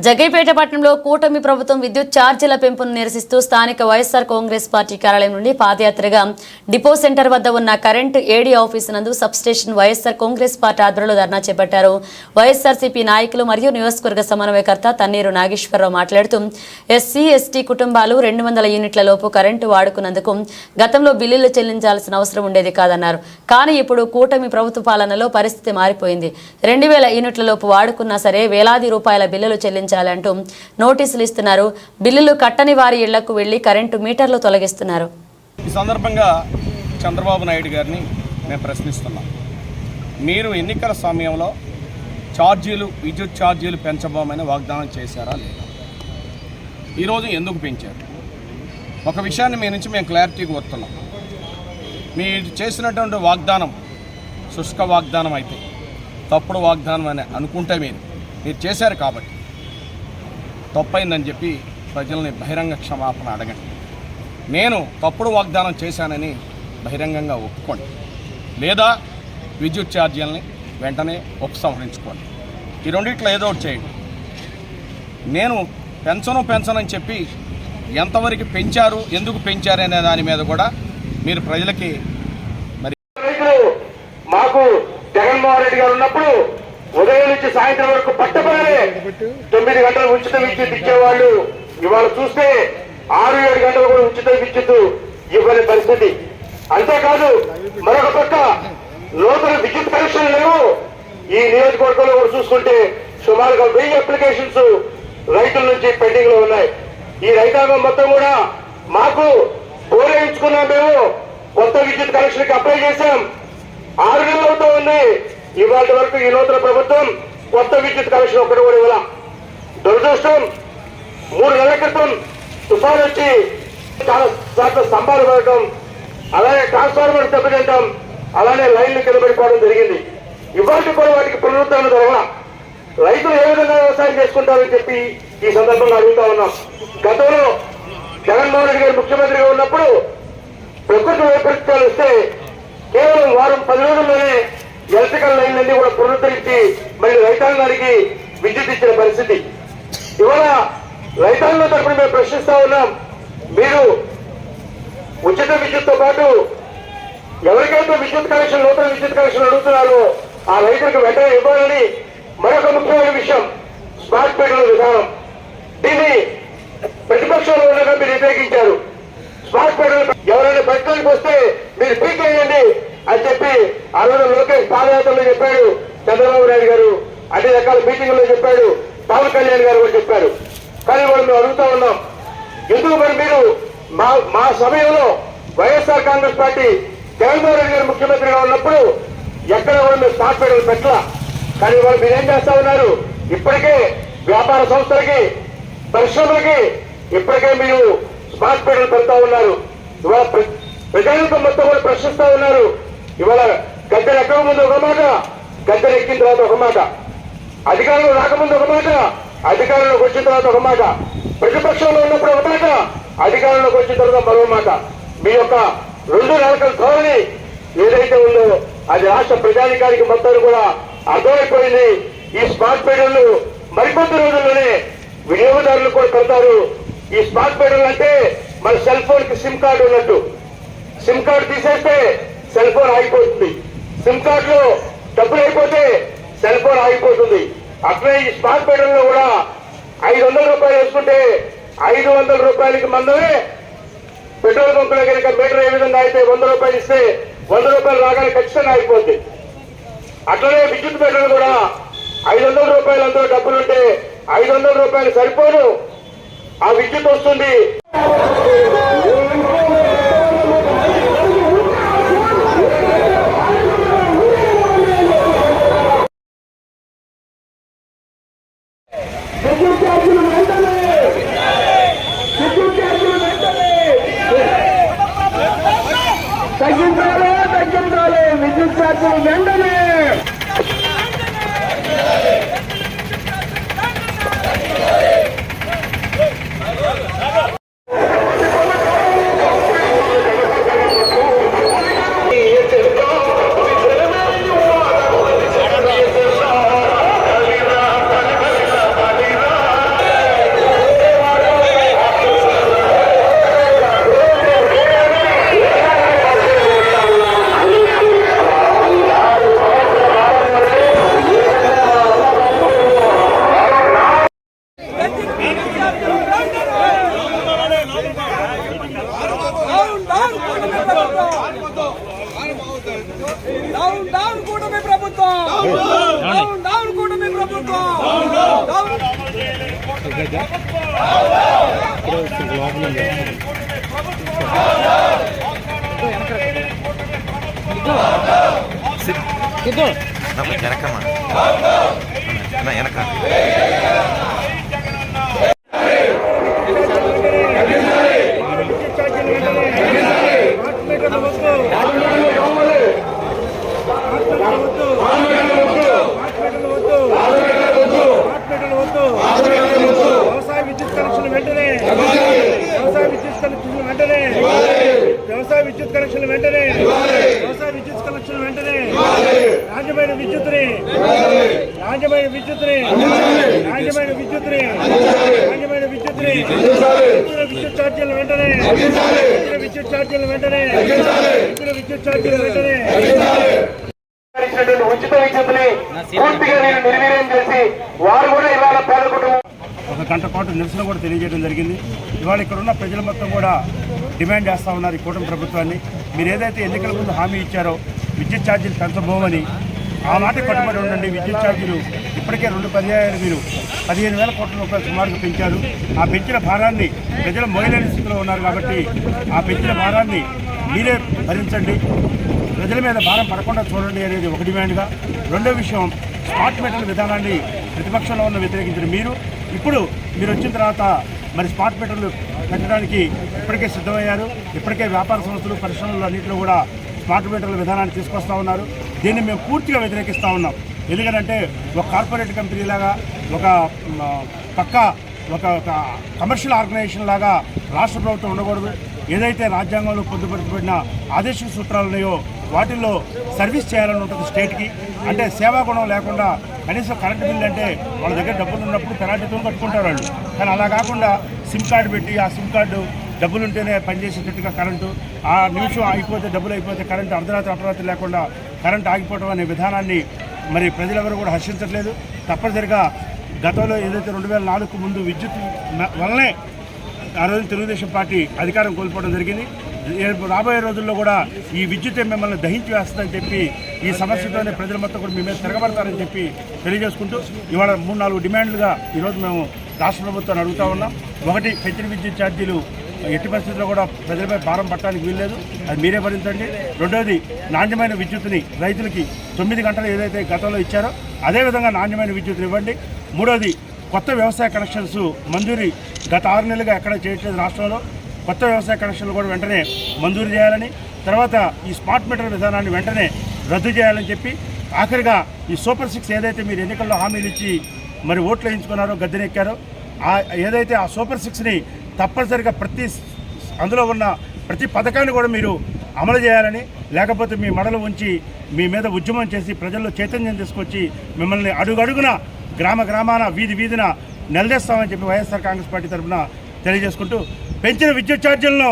జగ్గైపేట పట్టణంలో కూటమి ప్రభుత్వం విద్యుత్ ఛార్జీల పెంపును నిరసిస్తూ స్థానిక వైఎస్ఆర్ కాంగ్రెస్ పార్టీ కార్యాలయం నుండి పాదయాత్రగా డిపో సెంటర్ వద్ద ఉన్న కరెంటు ఏడీ ఆఫీసు నందు సబ్స్టేషన్ వైఎస్ఆర్ కాంగ్రెస్ పార్టీ ఆధ్వర్యంలో ధర్నా చేపట్టారు. వైఎస్ఆర్సీపీ నాయకులు మరియు నియోజకవర్గ సమన్వయకర్త తన్నీరు నాగేశ్వరరావు మాట్లాడుతూ ఎస్సీ ఎస్టీ కుటుంబాలు 200 యూనిట్ల లోపు కరెంటు వాడుకున్నందుకు గతంలో బిల్లులు చెల్లించాల్సిన అవసరం ఉండేది కాదన్నారు. కానీ ఇప్పుడు కూటమి ప్రభుత్వ పాలనలో పరిస్థితి మారిపోయింది. 2000 యూనిట్ల లోపు వాడుకున్నా సరే వేలాది రూపాయల బిల్లులు చెల్లించాలంటూ నోటీసులు ఇస్తున్నారు. బిల్లులు కట్టని వారి ఇళ్లకు వెళ్లి కరెంటు మీటర్లు తొలగిస్తున్నారు. ఈ సందర్భంగా చంద్రబాబు నాయుడు గారిని మేము ప్రశ్నిస్తున్నాం. మీరు ఎన్నికల సమయంలో విద్యుత్ ఛార్జీలు పెంచబోమని వాగ్దానం చేశారా లేదా? ఈరోజు ఎందుకు పెంచారు? ఒక విషయాన్ని మీ నుంచి మేము క్లారిటీగా వస్తున్నాం. మీరు చేసినటువంటి వాగ్దానం శుష్క వాగ్దానం అయితే తప్పుడు వాగ్దానం అని అనుకుంటే మీరు చేశారు కాబట్టి తప్పైందని చెప్పి ప్రజల్ని బహిరంగ క్షమాపణ అడగండి. నేను తప్పుడు వాగ్దానం చేశానని బహిరంగంగా ఒప్పుకోండి, లేదా విద్యుత్ ఛార్జీలని వెంటనే ఉపసంహరించుకోండి. ఈ రెండిట్లో ఏదో ఒకటి చేయండి. నేను పెంచనని చెప్పి ఎంతవరకు పెంచారు, ఎందుకు పెంచారు అనే దాని మీద కూడా మీరు ప్రజలకి మరి మాకు జగన్మోహన్ రెడ్డి గారు ఉన్నప్పుడు ఉదయం నుంచి సాయంత్రం వరకు పట్టబడే 9 గంటలు ఉచిత విద్యుత్ ఇచ్చేవాళ్ళు ఇవాళ చూస్తే 6-7 గంటలు కూడా ఉచిత విద్యుత్ ఇవ్వని పరిస్థితి. అంతేకాదు మరొక పక్క నూతన విద్యుత్ కనెక్షన్లు లేవు. ఈ నియోజకవర్గంలో కూడా చూసుకుంటే సుమారుగా 1000 అప్లికేషన్స్ రైతుల నుంచి పెండింగ్ లో ఉన్నాయి. ఈ రైతాంగం మొత్తం కూడా మాకు పూరేయించుకున్నాం, మేము కొత్త విద్యుత్ కనెక్షన్ కి అప్లై చేశాం, 6 నెలలు అవుతూ ఉంది. ఇవాళ వరకు ఈ నూతన ప్రభుత్వం కొత్త విద్యుత్ కనెక్షన్ ఒక్కటి కూడా ఇవ్వాల. దురదృష్టం 3 నెలల క్రితం తుఫాన్ వచ్చి చాలా శాతం స్తంభాలు పడటం, అలానే ట్రాన్స్ఫార్మర్ దెబ్బతింటాం, అలానే లైన్లు కింద పడిపోవడం జరిగింది. ఇవాళ కూడా వాటికి పునరుద్ధరణ జరగాల. రైతులు ఏ విధంగా వ్యవసాయం చేసుకుంటారని చెప్పి ఈ సందర్భంగా అడుగుతా ఉన్నాం. గతంలో జగన్మోహన్ రెడ్డి గారు ముఖ్యమంత్రిగా ఉన్నప్పుడు ప్రకృతి వైపరీత్యాలు వస్తే కేవలం వారం 10 రోజుల్లోనే ఎలక్ట్రికల్ లైన్లన్నీ కూడా పునరుద్ధరించి మళ్ళీ రైతాంగానికి విద్యుత్ ఇచ్చిన పరిస్థితి. ఇవాళ రైతాంగం తరఫున మేము ప్రశ్నిస్తా ఉన్నాం. మీరు ఉచిత విద్యుత్తో పాటు ఎవరికైతే విద్యుత్ కనెక్షన్ నూతన విద్యుత్ కనెక్షన్ అడుగుతున్నారో ఆ రైతులకు వెంటనే ఇవ్వాలని మరొక ముఖ్యమైన విషయం స్మార్ట్ మీటర్ల విధానం. దీన్ని ప్రతిపక్షంలో ఉండగా మీరు వ్యతిరేకించారు. స్మార్ట్ మీటర్లు ఎవరైనా పెట్టడానికి వస్తే మీరు పీకేయండి అని చెప్పి ఆ రోజు లోకేష్ పాదయాత్రలో చెప్పాడు, చంద్రబాబు నాయుడు గారు అన్ని రకాల మీటింగుల్లో చెప్పాడు, పవన్ కళ్యాణ్ గారు కూడా చెప్పారు. కానీ వాళ్ళు మేము అడుగుతా ఉన్నాం, ఎందుకు మరి మీరు మా సమయంలో వైఎస్ఆర్ కాంగ్రెస్ పార్టీ జగన్మోహన్ రెడ్డి గారు ముఖ్యమంత్రిగా ఉన్నప్పుడు ఎక్కడ కూడా మేము స్మార్ట్ మీటర్లు పెట్టలా. కానీ వాళ్ళు మీరేం చేస్తా ఉన్నారు? ఇప్పటికే వ్యాపార సంస్థలకి పరిశ్రమలకి ఇప్పటికే మీరు స్మార్ట్ మీటర్లు పెడతా ఉన్నారు. ఇవాళ ప్రజలకు మొత్తం కూడా ప్రశ్నిస్తా ఉన్నారు. ఇవాళ గద్దెలు ఎక్కక ముందు ఒక మాట, గద్దెలు ఎక్కిన తర్వాత ఒక మాట, అధికారంలో రాకముందు ఒక మాట, అధికారంలోకి వచ్చిన తర్వాత ఒక మాట, ప్రతిపక్షంలో ఉన్నప్పుడు ఒక మాట, అధికారంలోకి వచ్చిన తర్వాత మరో మాట. మీ యొక్క 2 నెలల ధోరణి ఏదైతే ఉందో అది రాష్ట్ర ప్రజానికానికి మొత్తం కూడా అర్థమైపోయింది. ఈ స్మార్ట్ మీటర్లు మరికొద్ది రోజుల్లోనే వినియోగదారులు కూడా పెడతారు. ఈ స్మార్ట్ మీటర్లు అంటే మన సెల్ ఫోన్ కి సిమ్ కార్డు ఉన్నట్టు. సిమ్ కార్డు తీసేస్తే సెల్ ఫోన్ ఆగిపోతుంది, సిమ్ కార్డులో డబ్బులు అయిపోతే సెల్ ఫోన్ ఆగిపోతుంది. అట్లే ఈ స్మార్ట్ మీటర్లో కూడా 500 రూపాయలు వేసుకుంటే 500 రూపాయలకి మందమే పెట్రోల్ బంకులో కనుక మీటర్ ఏ విధంగా అయితే 100 రూపాయలు ఇస్తే 100 రూపాయలు రాగానే ఖచ్చితంగా అయిపోద్ది. అట్లనే విద్యుత్ మీటర్లు కూడా 500 రూపాయలు అందులో డబ్బులుంటే 500 రూపాయలు సరిపోను, ఆ విద్యుత్ వస్తుంది. తగ్గించాలి విద్యుత్ ఛార్జీలు వెంటనే. డౌన్ డౌన్ కూటమి ప్రభుత్వం డౌన్ డౌన్ కూటమి ప్రభుత్వం వ్యవసాయ విద్యుత్ కనెక్షన్ వెంటనే వ్యవసాయ విద్యుత్ కనెక్షన్ వెంటనే వ్యవసాయ విద్యుత్ కనెక్షన్ వెంటనే వ్యవసాయ విద్యుత్ కనెక్షన్ వెంటనే నాణ్యమైన విద్యుత్ని నాణ్యమైన విద్యుత్ని నాణ్యమైన విద్యుత్ని నాణ్యమైన విద్యుత్ని విద్యుత్ ఛార్జీలు వెంటనే విద్యుత్ ఛార్జీలు వెంటనే విద్యుత్ ఛార్జీలు వెంటనే ఉచిత విద్యుత్ని పూర్తిగా నేను నిర్వీర్యం చేసి వారు కూడా ఇవాళ పేద కుటుంబం ఒక గంట పాటు నిరసన కూడా తెలియజేయడం జరిగింది. ఇవాళ ఇక్కడ ఉన్న ప్రజలు మొత్తం కూడా డిమాండ్ చేస్తూ ఉన్నారు ఈ కూటమి ప్రభుత్వాన్ని. మీరు ఏదైతే ఎన్నికల ముందు హామీ ఇచ్చారో విద్యుత్ ఛార్జీలు పెంచబోమని ఆ మాట కట్టుబడి ఉండండి. విద్యుత్ ఛార్జీలు ఇప్పటికే 2 పర్యాయాలు మీరు 15,000 కోట్ల రూపాయలు సుమారుగా పెంచారు. ఆ పెంచిన భారాన్ని ప్రజలు మోయలేని స్థితిలో ఉన్నారు కాబట్టి ఆ పెంచిన భారాన్ని మీరే భరించండి, ప్రజల మీద భారం పడకుండా చూడండి అనేది ఒక డిమాండ్గా. రెండో విషయం, స్మార్ట్ మీటర్ల విధానాన్ని ప్రతిపక్షంలో ఉన్న వ్యతిరేకించిన మీరు ఇప్పుడు వచ్చిన తర్వాత మరి స్మార్ట్ మీటర్లు పెట్టడానికి ఇప్పటికే సిద్ధమయ్యారు. ఇప్పటికే వ్యాపార సంస్థలు పరిశ్రమలు అన్నింటిలో కూడా స్మార్ట్ మీటర్ల విధానాన్ని తీసుకొస్తూ ఉన్నారు. దీన్ని మేము పూర్తిగా వ్యతిరేకిస్తూ ఉన్నాం. ఎందుకంటే ఒక కార్పొరేట్ కంపెనీ లాగా ఒక కమర్షియల్ ఆర్గనైజేషన్ లాగా రాష్ట్ర ప్రభుత్వం ఉండకూడదు. ఏదైతే రాజ్యాంగంలో పొందుపరచబడిన ఆదేశ సూత్రాలు ఉన్నాయో వాటిల్లో సర్వీస్ చేయాలని ఉంటుంది స్టేట్కి. అంటే సేవా గుణం లేకుండా కనీసం కరెంటు బిల్లు అంటే వాళ్ళ దగ్గర డబ్బులు ఉన్నప్పుడు పెనాల్టీతో కట్టుకుంటారు వాళ్ళు. కానీ అలా కాకుండా సిమ్ కార్డు పెట్టి ఆ సిమ్ కార్డు డబ్బులు ఉంటేనే పనిచేసేటట్టుగా కరెంటు, ఆ నిమిషం ఆగిపోతే డబ్బులు అయిపోతే కరెంటు అర్ధరాత్రి లేకుండా కరెంటు ఆగిపోవడం అనే విధానాన్ని మరి ప్రజలెవరూ కూడా హర్షించట్లేదు. తప్పనిసరిగా గతంలో ఏదైతే 2004కు ముందు విద్యుత్ వల్లనే ఆ రోజు తెలుగుదేశం పార్టీ అధికారం కోల్పోవడం జరిగింది. రాబోయే రోజుల్లో కూడా ఈ విద్యుత్ మిమ్మల్ని దహించి వేస్తుందని చెప్పి ఈ సమస్యతోనే ప్రజల మొత్తం కూడా మీ మీద తిరగబడతారని చెప్పి తెలియజేసుకుంటూ ఇవాళ 3-4 డిమాండ్లుగా ఈరోజు మేము రాష్ట్ర ప్రభుత్వాన్ని అడుగుతూ ఉన్నాం. ఒకటి, పెంచిన విద్యుత్ ఛార్జీలు ఎట్టి పరిస్థితుల్లో కూడా ప్రజలపై భారం పట్టడానికి వీల్లేదు, అది మీరే భరించండి. రెండోది, నాణ్యమైన విద్యుత్తుని రైతులకి 9 గంటలు ఏదైతే గతంలో ఇచ్చారో అదేవిధంగా నాణ్యమైన విద్యుత్తుని ఇవ్వండి. మూడోది, కొత్త వ్యవసాయ కనెక్షన్స్ మంజూరీ గత 6 నెలలుగా ఎక్కడ చేయట్లేదు రాష్ట్రంలో. కొత్త వ్యవసాయ కనెక్షన్లు కూడా వెంటనే మంజూరు చేయాలని, తర్వాత ఈ స్మార్ట్ మీటర్ విధానాన్ని వెంటనే రద్దు చేయాలని చెప్పి, ఆఖరిగా ఈ సూపర్ 6 ఏదైతే మీరు ఎన్నికల్లో హామీలు ఇచ్చి మరి ఓట్లు వేయించుకున్నారో గద్దెనెక్కారో ఏదైతే ఆ సూపర్ 6ని తప్పనిసరిగా అందులో ఉన్న ప్రతి పథకాన్ని కూడా మీరు అమలు చేయాలని, లేకపోతే మీ మడలు ఉంచి మీ మీద ఉద్యమం చేసి ప్రజల్లో చైతన్యం తీసుకొచ్చి మిమ్మల్ని అడుగడుగున గ్రామాన వీధిన నిలదీస్తామని చెప్పి వైఎస్ఆర్ కాంగ్రెస్ పార్టీ తరఫున తెలియజేసుకుంటూ పెంచిన విద్యుత్ ఛార్జీలను